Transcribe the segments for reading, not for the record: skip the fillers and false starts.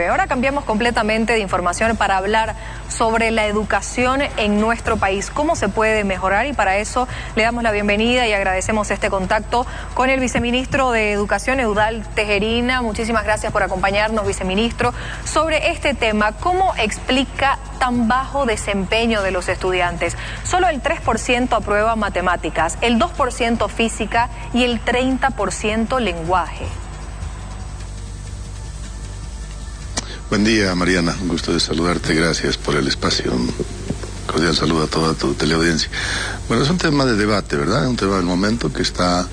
Ahora cambiamos completamente de información para hablar sobre la educación en nuestro país, cómo se puede mejorar, y para eso le damos la bienvenida y agradecemos este contacto con el viceministro de Educación, Eudald Tejerina. Muchísimas gracias por acompañarnos, viceministro, sobre este tema. ¿Cómo explica tan bajo desempeño de los estudiantes? Solo el 3% aprueba matemáticas, el 2% física y el 30% lenguaje. Buen día, Mariana, un gusto de saludarte, gracias por el espacio, un cordial saludo a toda tu teleaudiencia. Bueno, es un tema de debate, ¿verdad? Es un tema del momento que está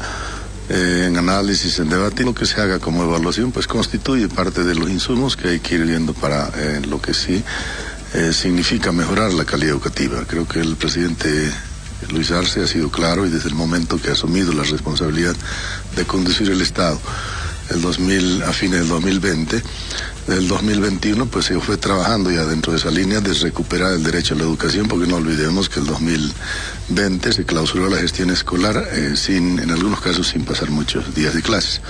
en análisis, en debate, y lo que se haga como evaluación pues constituye parte de los insumos que hay que ir viendo para lo que sí significa mejorar la calidad educativa. Creo que el presidente Luis Arce ha sido claro, y desde el momento que ha asumido la responsabilidad de conducir el Estado a fines del 2020, del 2021 pues se fue trabajando ya dentro de esa línea de recuperar el derecho a la educación, porque no olvidemos que el 2020 se clausuró la gestión escolar en algunos casos sin pasar muchos días de clases,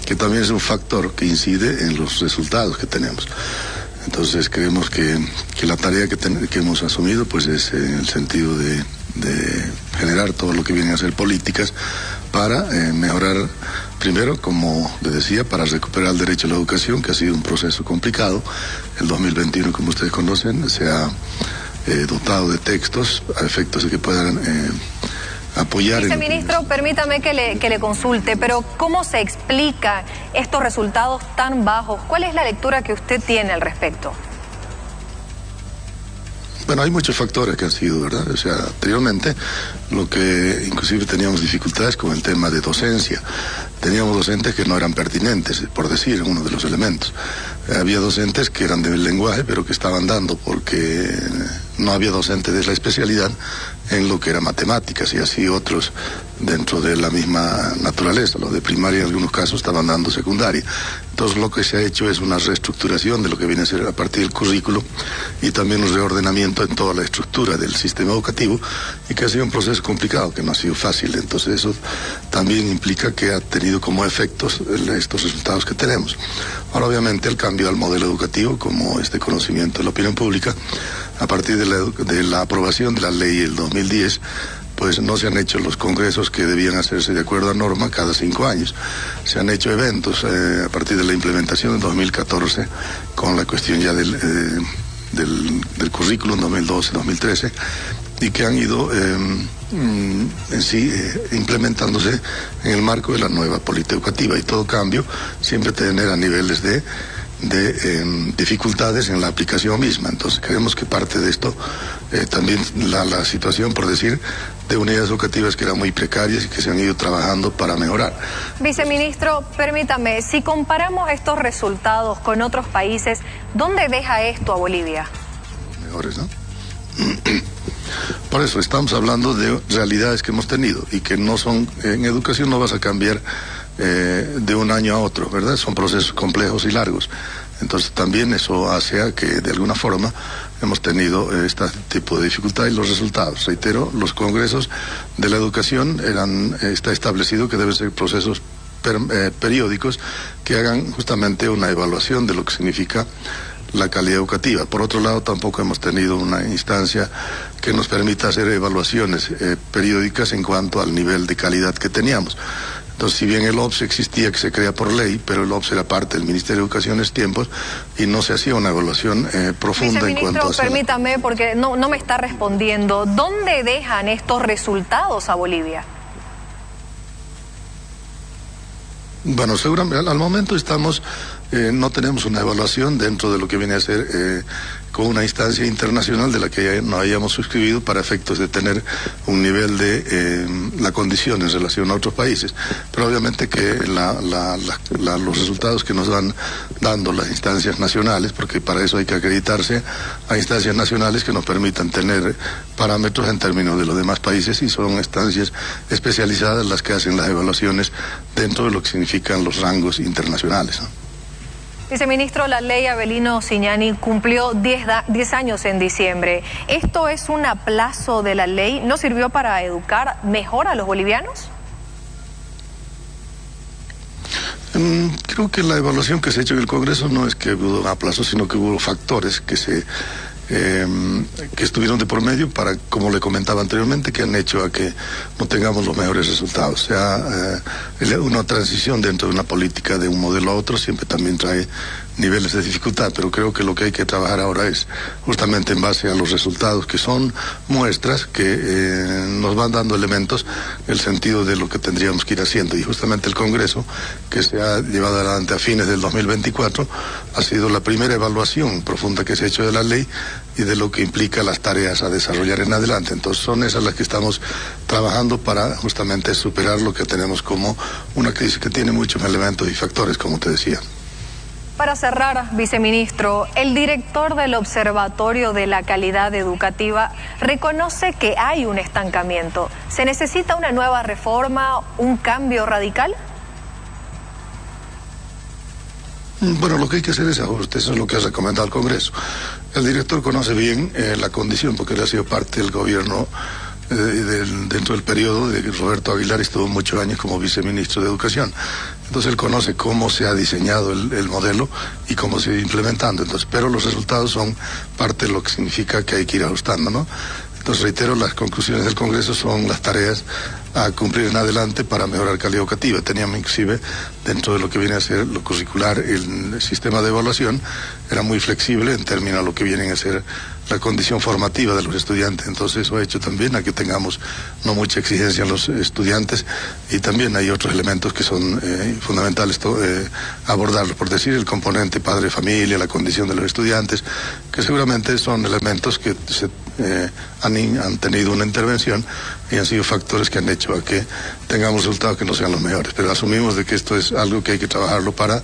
que también es un factor que incide en los resultados que tenemos. Entonces creemos que la tarea que hemos asumido pues es en el sentido de generar todo lo que viene a ser políticas para mejorar, primero, como le decía, para recuperar el derecho a la educación, que ha sido un proceso complicado. El 2021, como ustedes conocen, se ha dotado de textos a efectos de que puedan apoyar. Viceministro, permítame que le consulte, pero ¿cómo se explica estos resultados tan bajos? ¿Cuál es la lectura que usted tiene al respecto? Bueno, hay muchos factores que han sido, ¿verdad? O sea, anteriormente, lo que inclusive teníamos dificultades con el tema de docencia. Teníamos docentes que no eran pertinentes, por decir, uno de los elementos. Había docentes que eran del lenguaje, pero que estaban dando porque no había docentes de la especialidad en lo que era matemáticas, y así otros dentro de la misma naturaleza. Los de primaria en algunos casos estaban dando secundaria. Entonces lo que se ha hecho es una reestructuración de lo que viene a ser a partir del currículo, y también un reordenamiento en toda la estructura del sistema educativo, y que ha sido un proceso complicado, que no ha sido fácil. Entonces eso también implica que ha tenido como efectos estos resultados que tenemos. Ahora, obviamente, el cambio al modelo educativo, como este conocimiento de la opinión pública, a partir de la aprobación de la ley del 2010, pues no se han hecho los congresos que debían hacerse de acuerdo a norma cada 5 años. Se han hecho eventos a partir de la implementación en 2014, con la cuestión ya del currículum 2012-2013, y que han ido en sí implementándose en el marco de la nueva política educativa, y todo cambio siempre genera niveles de dificultades en la aplicación misma. Entonces creemos que parte de esto también la situación, por decir, de unidades educativas que eran muy precarias y que se han ido trabajando para mejorar. Viceministro, permítame, si comparamos estos resultados con otros países, ¿dónde deja esto a Bolivia? Mejores, ¿no? Por eso estamos hablando de realidades que hemos tenido y que no son, en educación no vas a cambiar de un año a otro, ¿verdad? Son procesos complejos y largos. Entonces también eso hace a que de alguna forma hemos tenido este tipo de dificultades y los resultados. Reitero, los congresos de la educación está establecido que deben ser procesos periódicos que hagan justamente una evaluación de lo que significa la calidad educativa. Por otro lado, tampoco hemos tenido una instancia que nos permita hacer evaluaciones periódicas en cuanto al nivel de calidad que teníamos. Entonces, si bien el OPS existía, que se crea por ley, pero el OPS era parte del Ministerio de Educación en tiempos, y no se hacía una evaluación profunda en cuanto a... Permítame, porque no me está respondiendo. ¿Dónde dejan estos resultados a Bolivia? Bueno, seguramente al momento no tenemos una evaluación dentro de lo que viene a ser con una instancia internacional de la que no hayamos suscribido para efectos de tener un nivel de la condición en relación a otros países. Pero obviamente que los resultados que nos van dando las instancias nacionales, porque para eso hay que acreditarse a instancias nacionales que nos permitan tener parámetros en términos de los demás países, y son instancias especializadas las que hacen las evaluaciones dentro de lo que significan los rangos internacionales, ¿no? Viceministro, la ley Avelino Ciñani cumplió 10 años en diciembre. ¿Esto es un aplazo de la ley? ¿No sirvió para educar mejor a los bolivianos? Creo que la evaluación que se ha hecho en el Congreso no es que hubo un aplazo, sino que hubo factores que estuvieron de por medio para, como le comentaba anteriormente, que han hecho a que no tengamos los mejores resultados. O sea, una transición dentro de una política de un modelo a otro siempre también trae niveles de dificultad, pero creo que lo que hay que trabajar ahora es justamente en base a los resultados, que son muestras que nos van dando elementos en el sentido de lo que tendríamos que ir haciendo. Y justamente el Congreso, que se ha llevado adelante a fines del 2024, ha sido la primera evaluación profunda que se ha hecho de la ley y de lo que implica las tareas a desarrollar en adelante. Entonces son esas las que estamos trabajando para justamente superar lo que tenemos como una crisis que tiene muchos elementos y factores, como te decía. Para cerrar, viceministro, el director del Observatorio de la Calidad Educativa reconoce que hay un estancamiento. ¿Se necesita una nueva reforma, un cambio radical? Bueno, lo que hay que hacer es ajuste, eso es lo que ha recomendado el Congreso. El director conoce bien la condición, porque él ha sido parte del gobierno dentro del periodo de Roberto Aguilar, estuvo muchos años como viceministro de Educación. Entonces él conoce cómo se ha diseñado el modelo y cómo se ha ido implementando. Entonces, pero los resultados son parte de lo que significa que hay que ir ajustando, ¿no? Entonces, reitero, las conclusiones del Congreso son las tareas a cumplir en adelante para mejorar calidad educativa. Teníamos inclusive, dentro de lo que viene a ser lo curricular, el sistema de evaluación era muy flexible en términos de lo que viene a ser la condición formativa de los estudiantes. Entonces eso ha hecho también a que tengamos no mucha exigencia en los estudiantes, y también hay otros elementos que son fundamentales abordarlos, por decir el componente padre-familia, la condición de los estudiantes, que seguramente son elementos que han tenido una intervención y han sido factores que han hecho a que tengamos resultados que no sean los mejores. Pero asumimos de que esto es algo que hay que trabajarlo para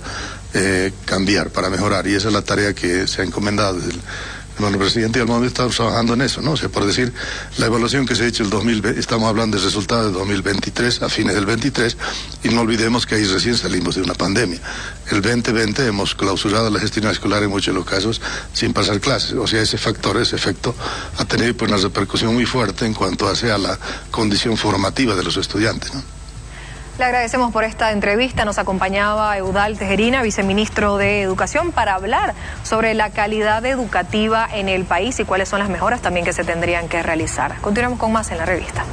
cambiar, para mejorar, y esa es la tarea que se ha encomendado desde el hermano presidente, y al momento estamos trabajando en eso, ¿no? O sea, por decir, la evaluación que se ha hecho el 2020, estamos hablando de resultados de 2023, a fines del 23, y no olvidemos que ahí recién salimos de una pandemia. El 2020 hemos clausurado la gestión escolar en muchos de los casos sin pasar clases. O sea, ese efecto ha tenido pues una repercusión muy fuerte en cuanto a la condición formativa de los estudiantes, ¿no? Le agradecemos por esta entrevista. Nos acompañaba Eudald Tejerina, viceministro de Educación, para hablar sobre la calidad educativa en el país y cuáles son las mejoras también que se tendrían que realizar. Continuamos con más en la revista.